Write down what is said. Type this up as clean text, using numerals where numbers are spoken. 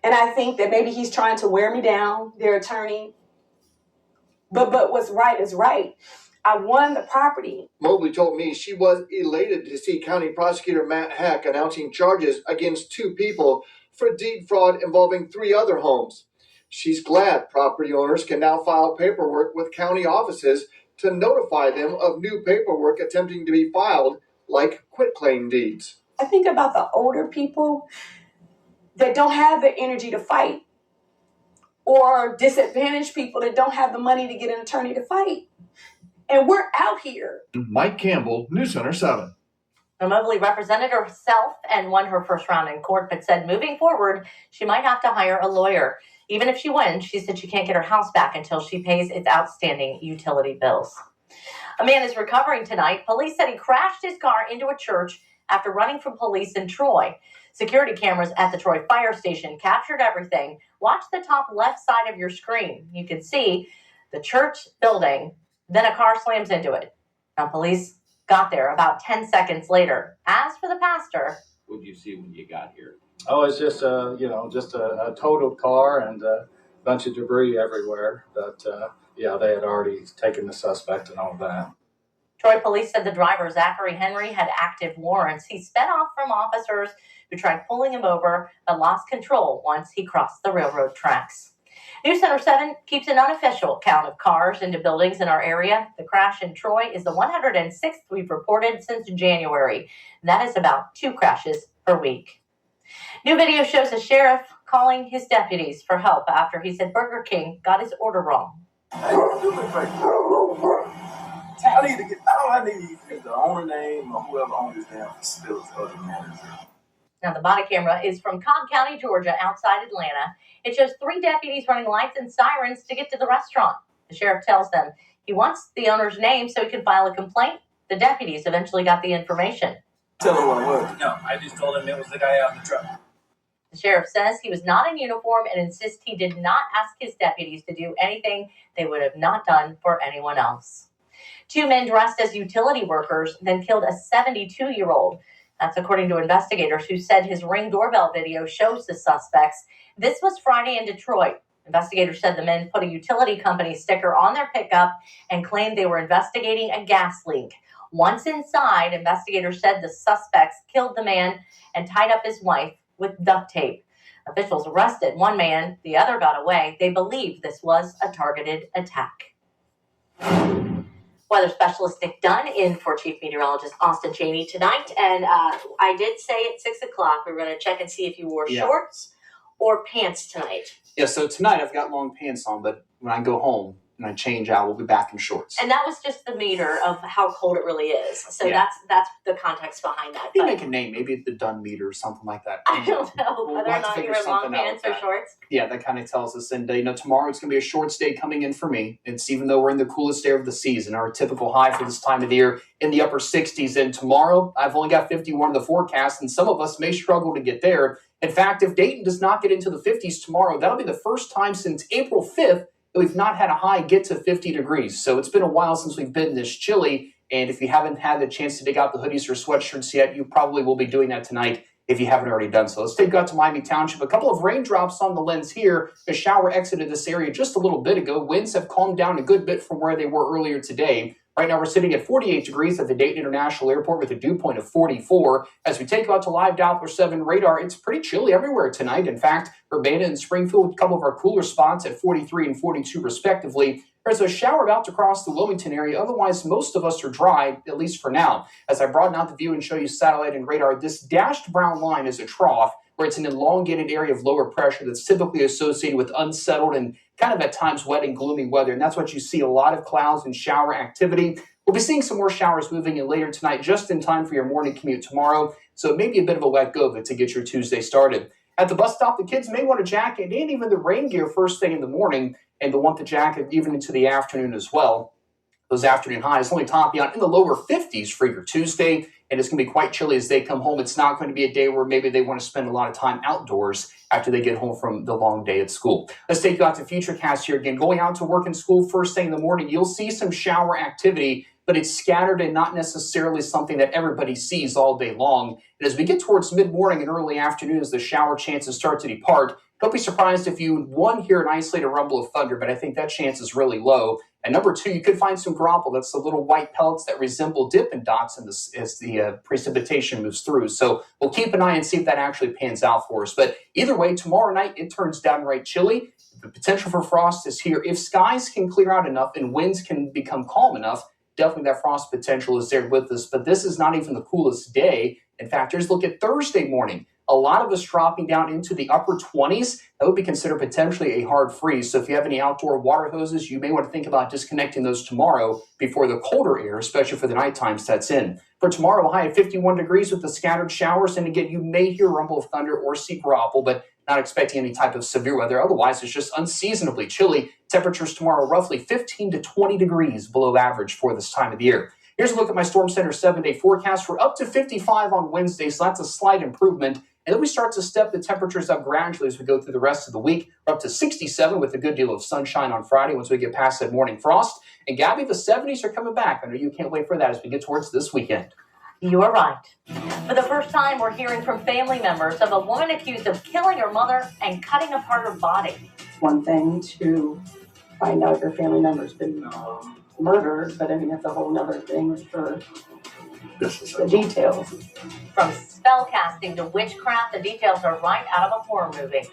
And I think that maybe he's trying to wear me down, their attorney. But what's right is right. I won the property. Mobley told me she was elated to see County Prosecutor Matt Heck announcing charges against 2 people for deed fraud involving 3 other homes. She's glad property owners can now file paperwork with county offices to notify them of new paperwork attempting to be filed, like quitclaim deeds. I think about the older people that don't have the energy to fight, or disadvantaged people that don't have the money to get an attorney to fight. And we're out here. Mike Campbell, News Center 7. Mobley represented herself and won her first round in court, but said moving forward, she might have to hire a lawyer. Even if she wins, she said she can't get her house back until she pays its outstanding utility bills. A man is recovering tonight. Police said he crashed his car into a church after running from police in Troy. Security cameras at the Troy fire station captured everything. Watch the top left side of your screen. You can see the church building, then a car slams into it. Now, police got there about 10 seconds later. As for the pastor, what did you see when you got here? Oh, it's just a totaled car and a bunch of debris everywhere. But they had already taken the suspect and all that. Troy police said the driver, Zachary Henry, had active warrants. He sped off from officers who tried pulling him over, but lost control once he crossed the railroad tracks. News Center 7 keeps an unofficial count of cars into buildings in our area. The crash in Troy is the 106th we've reported since January. That is about 2 crashes per week. New video shows a sheriff calling his deputies for help after he said Burger King got his order wrong. All I need is the owner name or whoever owns this damn facility or the manager. Now, the body camera is from Cobb County, Georgia, outside Atlanta. It shows 3 deputies running lights and sirens to get to the restaurant. The sheriff tells them he wants the owner's name so he can file a complaint. The deputies eventually got the information. Tell him what it was. No, I just told him it was the guy out in the truck. The sheriff says he was not in uniform and insists he did not ask his deputies to do anything they would have not done for anyone else. 2 men dressed as utility workers then killed a 72-year-old. That's according to investigators who said his Ring doorbell video shows the suspects. This was Friday in Detroit. Investigators said the men put a utility company sticker on their pickup and claimed they were investigating a gas leak. Once inside, investigators said the suspects killed the man and tied up his wife with duct tape. Officials arrested one man. The other got away. They believe this was a targeted attack. Weather specialist Nick Dunn in for Chief Meteorologist Austin Cheney tonight. And I did say at 6 o'clock we were going to check and see if you wore shorts or pants tonight. Yeah, so tonight I've got long pants on, but when I go home and I change out, we'll be back in shorts. And that was just the meter of how cold it really is. So that's the context behind that. Maybe make a name, maybe the Dunn meter or something like that. I don't know whether or not you wear long pants or shorts. Yeah, that kind of tells us. And tomorrow it's going to be a shorts day coming in for me. It's even though we're in the coolest day of the season, our typical high for this time of the year in the upper 60s. And tomorrow I've only got 51 in the forecast, and some of us may struggle to get there. In fact, if Dayton does not get into the 50s tomorrow, that'll be the first time since April 5th that we've not had a high get to 50 degrees. So it's been a while since we've been this chilly. And if you haven't had the chance to dig out the hoodies or sweatshirts yet, you probably will be doing that tonight if you haven't already done so. Let's take you out to Miami Township. A couple of raindrops on the lens here. A shower exited this area just a little bit ago. Winds have calmed down a good bit from where they were earlier today. Right now we're sitting at 48 degrees at the Dayton International Airport with a dew point of 44. As we take you out to live Doppler 7 radar, it's pretty chilly everywhere tonight. In fact, Urbana and Springfield, a couple of our cooler spots at 43 and 42 respectively. There's a shower about to cross the Wilmington area. Otherwise, most of us are dry, at least for now. As I broaden out the view and show you satellite and radar, this dashed brown line is a trough where it's an elongated area of lower pressure that's typically associated with unsettled and kind of at times wet and gloomy weather. And that's what you see, a lot of clouds and shower activity. We'll be seeing some more showers moving in later tonight, just in time for your morning commute tomorrow. So it may be a bit of a wet go of it to get your Tuesday started. At the bus stop, the kids may want a jacket and even the rain gear first thing in the morning, and they'll want the jacket even into the afternoon as well. Those afternoon highs only topping out in the lower 50s for your Tuesday, and it's going to be quite chilly as they come home. It's not going to be a day where maybe they want to spend a lot of time outdoors after they get home from the long day at school. Let's take you out to Futurecast here again. Going out to work and school first thing in the morning, you'll see some shower activity, but it's scattered and not necessarily something that everybody sees all day long. And as we get towards mid-morning and early afternoon, as the shower chances start to depart, Don't be surprised if you, one, hear an isolated rumble of thunder, but I think that chance is really low. And number two, you could find some graupel. That's the little white pellets that resemble Dippin' Dots as the precipitation moves through. So we'll keep an eye and see if that actually pans out for us. But either way, tomorrow night, it turns downright chilly. The potential for frost is here. If skies can clear out enough and winds can become calm enough, definitely that frost potential is there with us. But this is not even the coolest day. In fact, just look at Thursday morning. A lot of us dropping down into the upper 20s. That would be considered potentially a hard freeze. So if you have any outdoor water hoses, you may want to think about disconnecting those tomorrow before the colder air, especially for the nighttime, sets in. For tomorrow, high of 51 degrees with the scattered showers. And again, you may hear rumble of thunder or see graupel, but not expecting any type of severe weather. Otherwise, it's just unseasonably chilly. Temperatures tomorrow roughly 15 to 20 degrees below average for this time of the year. Here's a look at my Storm Center 7-day forecast. We're up to 55 on Wednesday, so that's a slight improvement. And then we start to step the temperatures up gradually as we go through the rest of the week. We're up to 67 with a good deal of sunshine on Friday once we get past that morning frost. And Gabby, the 70s are coming back. I know you can't wait for that as we get towards this weekend. You are right. For the first time, we're hearing from family members of a woman accused of killing her mother and cutting apart her body. It's one thing to find out your family member's been murdered, but I mean, that's a whole other thing for the details. From spellcasting to witchcraft, the details are right out of a horror movie.